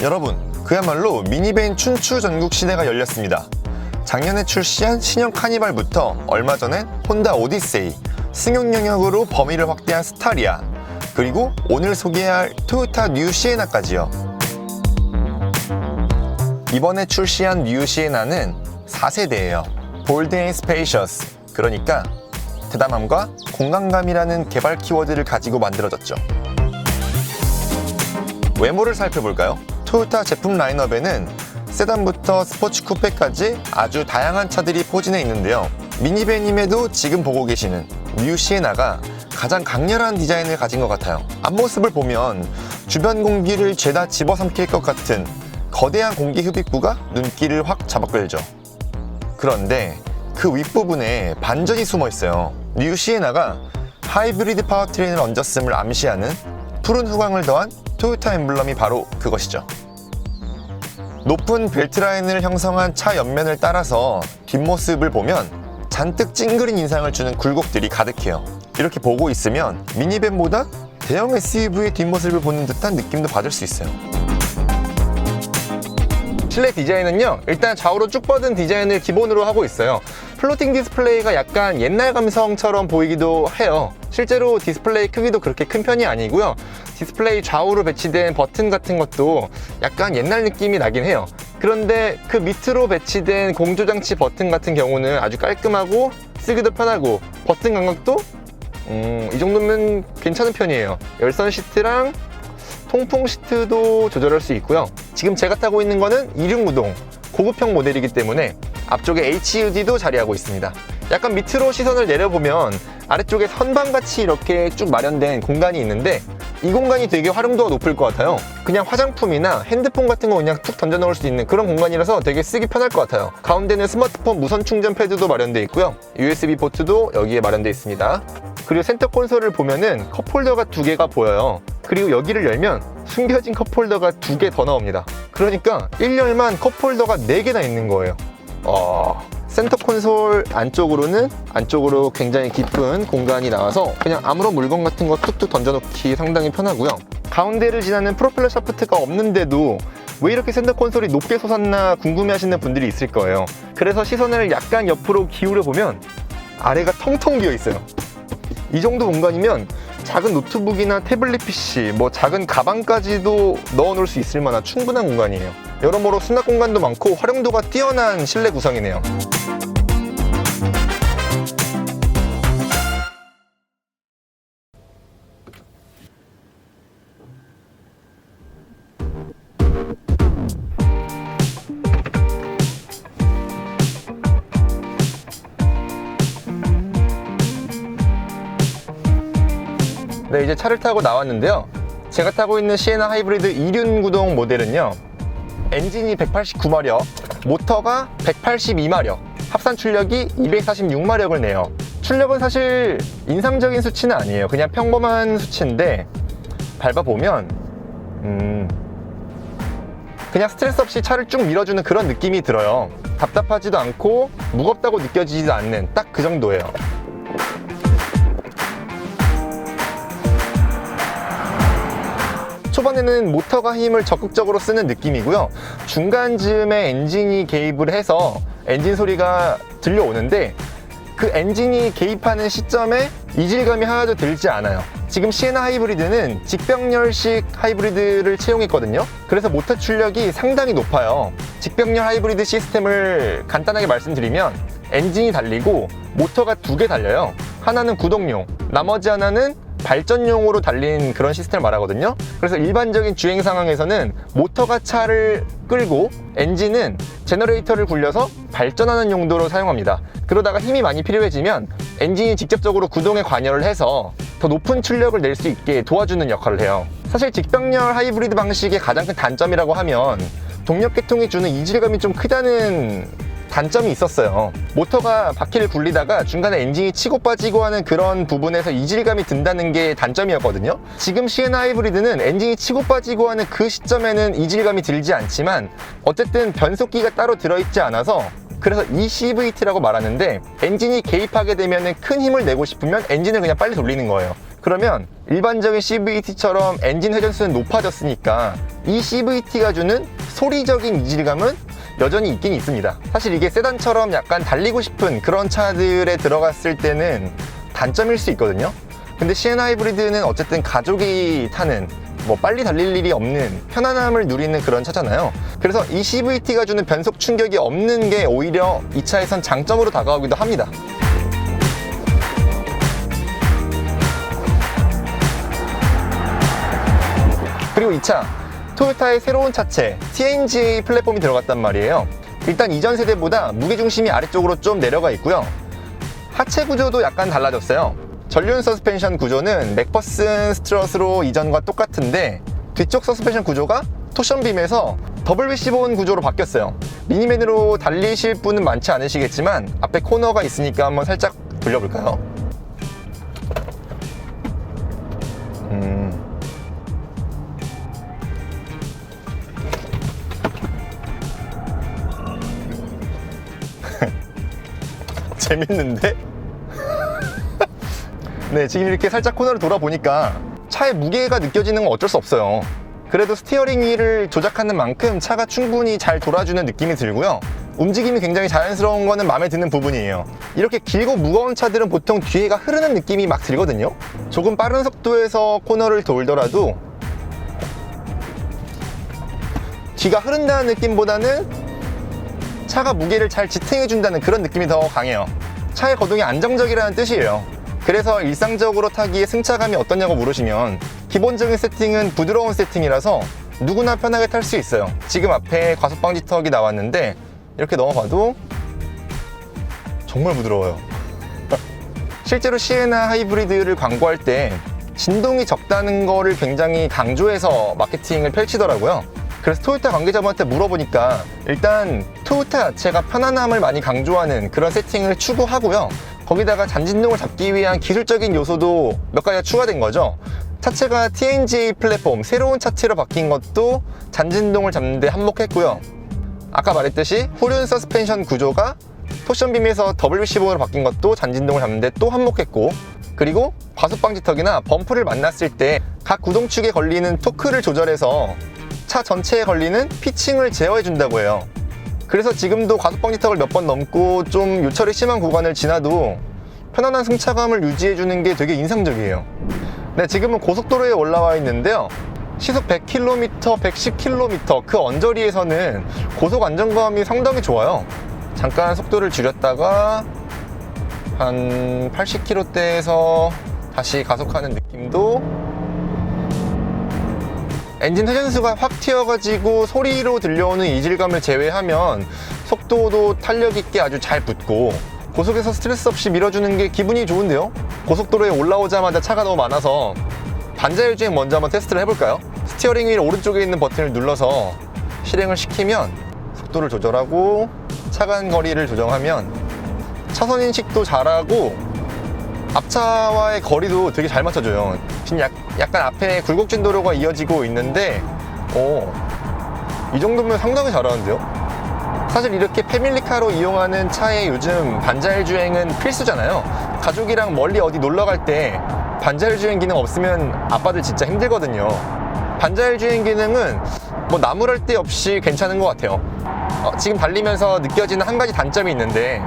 여러분, 그야말로 미니밴 춘추 전국 시대가 열렸습니다. 작년에 출시한 신형 카니발부터 얼마 전엔 혼다 오디세이, 승용 영역으로 범위를 확대한 스타리아, 그리고 오늘 소개할 토요타 뉴 시에나까지요. 이번에 출시한 뉴 시에나는 4세대예요. 볼드 앤 스페이셔스, 그러니까 대담함과 공간감이라는 개발 키워드를 가지고 만들어졌죠. 외모를 살펴볼까요? 토요타 제품 라인업에는 세단부터 스포츠 쿠페까지 아주 다양한 차들이 포진해 있는데요. 미니밴임에도 지금 보고 계시는 뉴 시에나가 가장 강렬한 디자인을 가진 것 같아요. 앞모습을 보면 주변 공기를 죄다 집어삼킬 것 같은 거대한 공기 흡입구가 눈길을 확 잡아끌죠. 그런데 그 윗부분에 반전이 숨어 있어요. 뉴 시에나가 하이브리드 파워트레인을 얹었음을 암시하는 푸른 후광을 더한 토요타 엠블럼이 바로 그것이죠. 높은 벨트 라인을 형성한 차 옆면을 따라서 뒷모습을 보면 잔뜩 찡그린 인상을 주는 굴곡들이 가득해요. 이렇게 보고 있으면 미니밴보다 대형 SUV의 뒷모습을 보는 듯한 느낌도 받을 수 있어요. 실내 디자인은요, 일단 좌우로 쭉 뻗은 디자인을 기본으로 하고 있어요. 플로팅 디스플레이가 약간 옛날 감성처럼 보이기도 해요. 실제로 디스플레이 크기도 그렇게 큰 편이 아니고요. 디스플레이 좌우로 배치된 버튼 같은 것도 약간 옛날 느낌이 나긴 해요. 그런데 그 밑으로 배치된 공조장치 버튼 같은 경우는 아주 깔끔하고 쓰기도 편하고 버튼 감각도 이 정도면 괜찮은 편이에요. 열선 시트랑 통풍 시트도 조절할 수 있고요. 지금 제가 타고 있는 거는 2륜구동 고급형 모델이기 때문에 앞쪽에 HUD도 자리하고 있습니다. 약간 밑으로 시선을 내려보면 아래쪽에 선반같이 이렇게 쭉 마련된 공간이 있는데 이 공간이 되게 활용도가 높을 것 같아요. 그냥 화장품이나 핸드폰 같은 거 그냥 툭 던져 넣을 수 있는 그런 공간이라서 되게 쓰기 편할 것 같아요. 가운데는 스마트폰 무선 충전 패드도 마련되어 있고요. USB 포트도 여기에 마련되어 있습니다. 그리고 센터 콘솔을 보면은 컵홀더가 2개가 보여요. 그리고 여기를 열면 숨겨진 컵홀더가 2개 더 나옵니다. 그러니까 1열만 컵홀더가 4개나 있는 거예요. 센터 콘솔 안쪽으로 굉장히 깊은 공간이 나와서 그냥 아무런 물건 같은 거 툭툭 던져놓기 상당히 편하고요. 가운데를 지나는 프로펠러 샤프트가 없는데도 왜 이렇게 센터 콘솔이 높게 솟았나 궁금해하시는 분들이 있을 거예요. 그래서 시선을 약간 옆으로 기울여 보면 아래가 텅텅 비어 있어요. 이 정도 공간이면 작은 노트북이나 태블릿 PC, 작은 가방까지도 넣어놓을 수 있을 만한 충분한 공간이에요. 여러모로 수납 공간도 많고 활용도가 뛰어난 실내 구성이네요. 네, 이제 차를 타고 나왔는데요. 제가 타고 있는 시에나 하이브리드 2륜 구동 모델은요, 엔진이 189마력, 모터가 182마력, 합산 출력이 246마력을 내요. 출력은 사실 인상적인 수치는 아니에요. 그냥 평범한 수치인데 밟아보면 그냥 스트레스 없이 차를 쭉 밀어주는 그런 느낌이 들어요. 답답하지도 않고 무겁다고 느껴지지도 않는 딱 그 정도예요. 초반에는 모터가 힘을 적극적으로 쓰는 느낌이고요. 중간쯤에 엔진이 개입을 해서 엔진 소리가 들려오는데 그 엔진이 개입하는 시점에 이질감이 하나도 들지 않아요. 지금 시에나 하이브리드는 직병렬식 하이브리드를 채용했거든요. 그래서 모터 출력이 상당히 높아요. 직병렬 하이브리드 시스템을 간단하게 말씀드리면 엔진이 달리고 모터가 2개 달려요. 하나는 구동용, 나머지 하나는 발전용으로 달린 그런 시스템을 말하거든요. 그래서 일반적인 주행 상황에서는 모터가 차를 끌고 엔진은 제너레이터를 굴려서 발전하는 용도로 사용합니다. 그러다가 힘이 많이 필요해지면 엔진이 직접적으로 구동에 관여를 해서 더 높은 출력을 낼 수 있게 도와주는 역할을 해요. 사실 직병렬 하이브리드 방식의 가장 큰 단점이라고 하면 동력 계통이 주는 이질감이 좀 크다는 단점이 있었어요. 모터가 바퀴를 굴리다가 중간에 엔진이 치고 빠지고 하는 그런 부분에서 이질감이 든다는 게 단점이었거든요. 지금 시에나 하이브리드는 엔진이 치고 빠지고 하는 그 시점에는 이질감이 들지 않지만 어쨌든 변속기가 따로 들어있지 않아서 그래서 ECVT라고 말하는데 엔진이 개입하게 되면 큰 힘을 내고 싶으면 엔진을 그냥 빨리 돌리는 거예요. 그러면 일반적인 CVT처럼 엔진 회전수는 높아졌으니까 이 CVT가 주는 소리적인 이질감은 여전히 있긴 있습니다. 사실 이게 세단처럼 약간 달리고 싶은 그런 차들에 들어갔을 때는 단점일 수 있거든요. 근데 시에나 하이브리드는 어쨌든 가족이 타는 뭐 빨리 달릴 일이 없는 편안함을 누리는 그런 차잖아요. 그래서 이 CVT가 주는 변속 충격이 없는 게 오히려 이 차에선 장점으로 다가오기도 합니다. 그리고 이 차, 토요타의 새로운 차체 TNGA 플랫폼이 들어갔단 말이에요. 일단 이전 세대보다 무게중심이 아래쪽으로 좀 내려가 있고요. 하체 구조도 약간 달라졌어요. 전륜 서스펜션 구조는 맥퍼슨 스트럿으로 이전과 똑같은데 뒤쪽 서스펜션 구조가 토션빔에서 WC-본 구조로 바뀌었어요. 미니밴으로 달리실 분은 많지 않으시겠지만 앞에 코너가 있으니까 한번 살짝 돌려볼까요? 재밌는데? 네, 지금 이렇게 살짝 코너를 돌아보니까 차의 무게가 느껴지는 건 어쩔 수 없어요. 그래도 스티어링 휠을 조작하는 만큼 차가 충분히 잘 돌아주는 느낌이 들고요. 움직임이 굉장히 자연스러운 거는 마음에 드는 부분이에요. 이렇게 길고 무거운 차들은 보통 뒤에가 흐르는 느낌이 막 들거든요. 조금 빠른 속도에서 코너를 돌더라도 뒤가 흐른다는 느낌보다는 차가 무게를 잘 지탱해준다는 그런 느낌이 더 강해요. 차의 거동이 안정적이라는 뜻이에요. 그래서 일상적으로 타기에 승차감이 어떠냐고 물으시면 기본적인 세팅은 부드러운 세팅이라서 누구나 편하게 탈 수 있어요. 지금 앞에 과속방지턱이 나왔는데 이렇게 넘어가도 정말 부드러워요. 실제로 시에나 하이브리드를 광고할 때 진동이 적다는 거를 굉장히 강조해서 마케팅을 펼치더라고요. 그래서 토요타 관계자분한테 물어보니까 일단 토요타 자체가 편안함을 많이 강조하는 그런 세팅을 추구하고요. 거기다가 잔진동을 잡기 위한 기술적인 요소도 몇 가지가 추가된 거죠. 차체가 TNGA 플랫폼, 새로운 차체로 바뀐 것도 잔진동을 잡는 데 한몫했고요. 아까 말했듯이 후륜 서스펜션 구조가 토션빔에서 WC-본으로 바뀐 것도 잔진동을 잡는 데 또 한몫했고, 그리고 과속방지턱이나 범프를 만났을 때 각 구동축에 걸리는 토크를 조절해서 차 전체에 걸리는 피칭을 제어해 준다고 해요. 그래서 지금도 과속방지턱을 몇 번 넘고 좀 요철이 심한 구간을 지나도 편안한 승차감을 유지해 주는 게 되게 인상적이에요. 네, 지금은 고속도로에 올라와 있는데요. 시속 100km, 110km 그 언저리에서는 고속 안정감이 상당히 좋아요. 잠깐 속도를 줄였다가 한 80km대에서 다시 가속하는 느낌도, 엔진 회전수가 확 튀어가지고 소리로 들려오는 이질감을 제외하면 속도도 탄력 있게 아주 잘 붙고 고속에서 스트레스 없이 밀어주는 게 기분이 좋은데요. 고속도로에 올라오자마자 차가 너무 많아서 반자율 주행 먼저 한번 테스트를 해볼까요? 스티어링 휠 오른쪽에 있는 버튼을 눌러서 실행을 시키면 속도를 조절하고 차간 거리를 조정하면 차선 인식도 잘하고 앞차와의 거리도 되게 잘 맞춰줘요. 지금 약간 앞에 굴곡진 도로가 이어지고 있는데 이 정도면 상당히 잘하는데요. 사실 이렇게 패밀리카로 이용하는 차에 요즘 반자율 주행은 필수잖아요. 가족이랑 멀리 어디 놀러 갈 때 반자율 주행 기능 없으면 아빠들 진짜 힘들거든요. 반자율 주행 기능은 뭐 나무랄 데 없이 괜찮은 것 같아요. 지금 달리면서 느껴지는 한 가지 단점이 있는데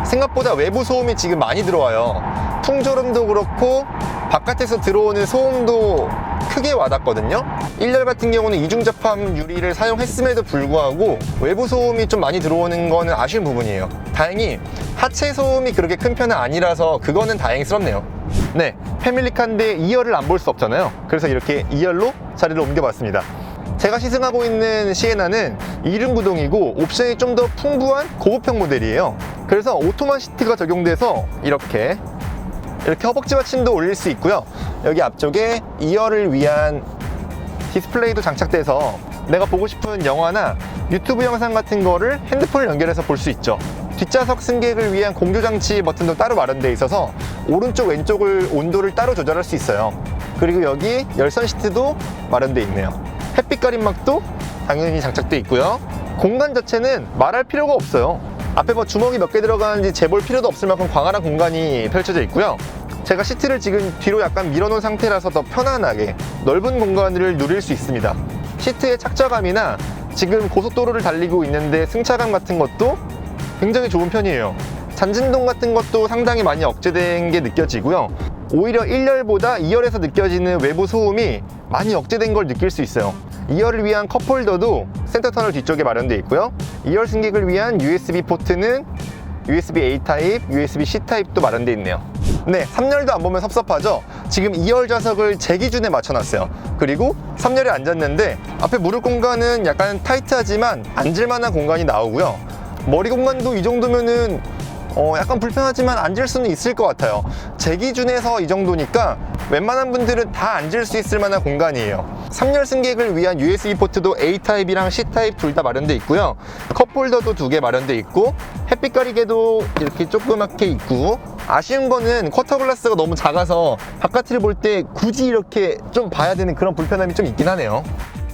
생각보다 외부 소음이 지금 많이 들어와요. 풍조름도 그렇고 바깥에서 들어오는 소음도 크게 와닿거든요. 1열 같은 경우는 이중접합 유리를 사용했음에도 불구하고 외부 소음이 좀 많이 들어오는 거는 아쉬운 부분이에요. 다행히 하체 소음이 그렇게 큰 편은 아니라서 그거는 다행스럽네요. 네, 패밀리카인데 2열을 안 볼 수 없잖아요. 그래서 이렇게 2열로 자리를 옮겨봤습니다. 제가 시승하고 있는 시에나는 2륜 구동이고 옵션이 좀 더 풍부한 고급형 모델이에요. 그래서 오토만 시트가 적용돼서 이렇게 허벅지 받침도 올릴 수 있고요. 여기 앞쪽에 2열을 위한 디스플레이도 장착돼서 내가 보고 싶은 영화나 유튜브 영상 같은 거를 핸드폰을 연결해서 볼 수 있죠. 뒷좌석 승객을 위한 공조장치 버튼도 따로 마련되어 있어서 오른쪽 왼쪽을 온도를 따로 조절할 수 있어요. 그리고 여기 열선 시트도 마련되어 있네요. 햇빛 가림막도 당연히 장착되어 있고요. 공간 자체는 말할 필요가 없어요. 앞에 뭐 주먹이 몇 개 들어가는지 재볼 필요도 없을 만큼 광활한 공간이 펼쳐져 있고요. 제가 시트를 지금 뒤로 약간 밀어놓은 상태라서 더 편안하게 넓은 공간을 누릴 수 있습니다. 시트의 착좌감이나 지금 고속도로를 달리고 있는데 승차감 같은 것도 굉장히 좋은 편이에요. 잔진동 같은 것도 상당히 많이 억제된 게 느껴지고요. 오히려 1열보다 2열에서 느껴지는 외부 소음이 많이 억제된 걸 느낄 수 있어요. 2열을 위한 컵홀더도 센터 터널 뒤쪽에 마련되어 있고요. 2열 승객을 위한 USB 포트는 USB-A 타입, USB-C 타입도 마련되어 있네요. 네, 3열도 안 보면 섭섭하죠? 지금 2열 좌석을 제 기준에 맞춰놨어요. 그리고 3열에 앉았는데 앞에 무릎 공간은 약간 타이트하지만 앉을만한 공간이 나오고요. 머리 공간도 이 정도면은 약간 불편하지만 앉을 수는 있을 것 같아요. 제 기준에서 이 정도니까 웬만한 분들은 다 앉을 수 있을 만한 공간이에요. 3열 승객을 위한 USB 포트도 A타입이랑 C타입 둘 다 마련되어 있고요. 컵홀더도 2개 마련되어 있고 햇빛 가리개도 이렇게 조그맣게 있고, 아쉬운 거는 쿼터 글라스가 너무 작아서 바깥을 볼 때 굳이 이렇게 좀 봐야 되는 그런 불편함이 좀 있긴 하네요.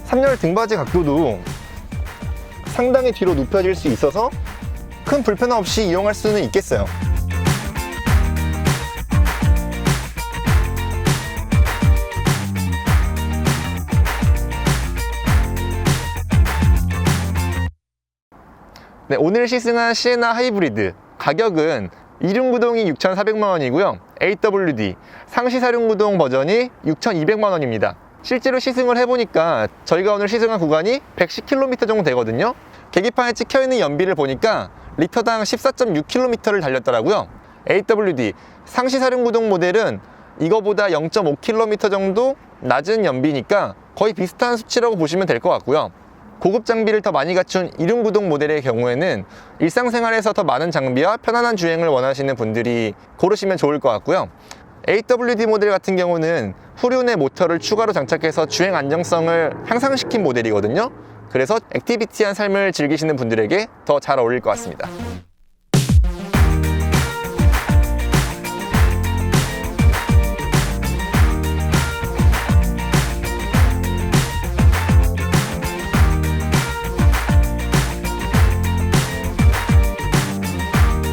3열 등받이 각도도 상당히 뒤로 눕혀질 수 있어서 큰 불편 없이 이용할 수는 있겠어요. 네, 오늘 시승한 시에나 하이브리드 가격은 이륜구동이 6,400만 원이고요. AWD 상시 사륜구동 버전이 6,200만 원입니다. 실제로 시승을 해보니까 저희가 오늘 시승한 구간이 110km 정도 되거든요. 계기판에 찍혀있는 연비를 보니까 리터당 14.6km를 달렸더라고요. AWD 상시 사륜구동 모델은 이거보다 0.5km 정도 낮은 연비니까 거의 비슷한 수치라고 보시면 될 것 같고요. 고급 장비를 더 많이 갖춘 이륜구동 모델의 경우에는 일상생활에서 더 많은 장비와 편안한 주행을 원하시는 분들이 고르시면 좋을 것 같고요. AWD 모델 같은 경우는 후륜의 모터를 추가로 장착해서 주행 안정성을 향상시킨 모델이거든요. 그래서 액티비티한 삶을 즐기시는 분들에게 더 잘 어울릴 것 같습니다.